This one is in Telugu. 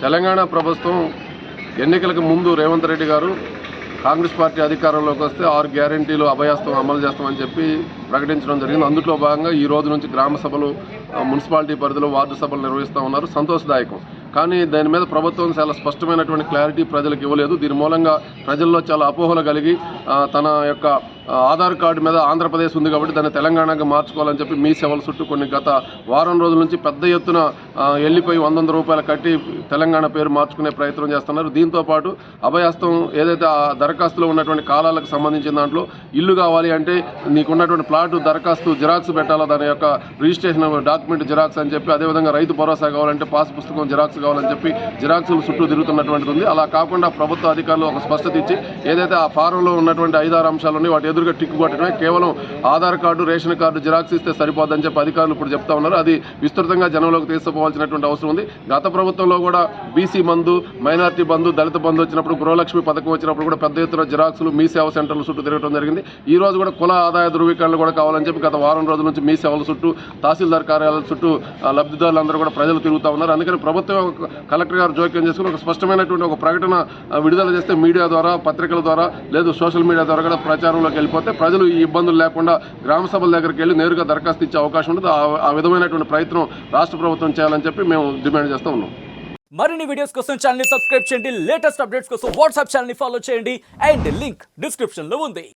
తెలంగాణ ప్రభుత్వం ఎన్నికలకు ముందు రేవంత్ రెడ్డి గారు కాంగ్రెస్ పార్టీ అధికారంలోకి వస్తే 6 గ్యారెంటీలు అభయాస్తం అమలు చేస్తామని చెప్పి ప్రకటించడం జరిగింది. అందులో భాగంగా ఈ రోజు నుంచి గ్రామ సభలు, మున్సిపాలిటీ పరిధిలో వార్డు సభలు నిర్వహిస్తూ ఉన్నారు. సంతోషదాయకం. కానీ దాని మీద ప్రభుత్వం చాలా స్పష్టమైనటువంటి క్లారిటీ ప్రజలకు ఇవ్వలేదు. దీని మూలంగా ప్రజల్లో చాలా అపోహలు కలిగి తన యొక్క ఆధార్ కార్డు మీద ఆంధ్రప్రదేశ్ ఉంది కాబట్టి దాన్ని తెలంగాణగా మార్చుకోవాలని చెప్పి మీ సేవల చుట్టూ గత వారం రోజుల నుంచి పెద్ద ఎత్తున వెళ్ళిపోయి 100 రూపాయలు కట్టి తెలంగాణ పేరు మార్చుకునే ప్రయత్నం చేస్తున్నారు. దీంతోపాటు అభయాస్తం ఏదైతే ఆ దరఖాస్తులో ఉన్నటువంటి కాలాలకు సంబంధించిన దాంట్లో ఇల్లు కావాలి అంటే నీకున్నటువంటి ప్లాటు దరఖాస్తు జిరాక్స్ పెట్టాలా, దాని యొక్క రిజిస్ట్రేషన్ డాక్యుమెంట్ జిరాక్స్ అని చెప్పి, అదేవిధంగా రైతు భరోసా కావాలంటే పాస్ పుస్తకం జిరాక్స్ కావాలని చెప్పి జిరాక్సులు చుట్టూ తిరుగుతున్నటువంటిది ఉంది. అలా కాకుండా ప్రభుత్వ అధికారులు ఒక స్పష్టత ఇచ్చి ఏదైతే ఆ ఫారంలో ఉన్నటువంటి 5-6 అంశాలు ఉన్నాయి వాటి ఎదురుగా టిక్కు కొట్టడమే, కేవలం Aadhaar card, ration card xerox ఇస్తే సరిపోద్దని చెప్పి అధికారులు ఇప్పుడు చెప్తా ఉన్నారు. అది విస్తృతంగా జనంలోకి తీసుకుపోవాల్సినటువంటి అవసరం ఉంది. గత ప్రభుత్వంలో కూడా బీసీ బంధు, మైనార్టీ బంధు, దళిత బంధు వచ్చినప్పుడు, గృహలక్ష్మి పథకం వచ్చినప్పుడు కూడా పెద్ద ఎత్తున జిరాక్సులు మీ సేవ సెంటర్ల చుట్టూ తిరగడం జరిగింది. ఈ రోజు కూడా కుల ఆదాయ ధృవీకరణలు కూడా కావాలని చెప్పి గత వారం రోజుల నుంచి మీ సేవల చుట్టూ, తహసీల్దార్ కార్యాలయాల చుట్టూ లబ్ధిదారులందరూ కూడా ప్రజలు తిరుగుతూ ఉన్నారు. అందుకని ప్రభుత్వం, కలెక్టర్ గారు జోక్యం చేసుకుని ఒక స్పష్టమైనటువంటి ఒక ప్రకటన విడుదల చేస్తే మీడియా ద్వారా, పత్రికల ద్వారా, లేదు సోషల్ మీడియా ద్వారా కూడా ప్రచారంలోకి వెళ్ళిపోతే ప్రజలు ఈ ఇబ్బందులు లేకుండా గ్రామ సభల దగ్గరికి వెళ్ళి నేరుగా దరఖాస్తు ఇచ్చే అవకాశం ఉంటుంది. ఆ విధమైనటువంటి ప్రయత్నం రాష్ట్ర ప్రభుత్వం చేయాలని చెప్పి మేము డిమాండ్ చేస్తూ ఉన్నాం. మరిన్ని వీడియోస్ కోసం ఛానల్ ని సబ్స్క్రైబ్ చేయండి. లేటెస్ట్ అప్డేట్స్ కోసం వాట్సాప్ ఛానల్ ని ఫాలో చేయండి. అండ్ లింక్ డిస్క్రిప్షన్ లో ఉంది.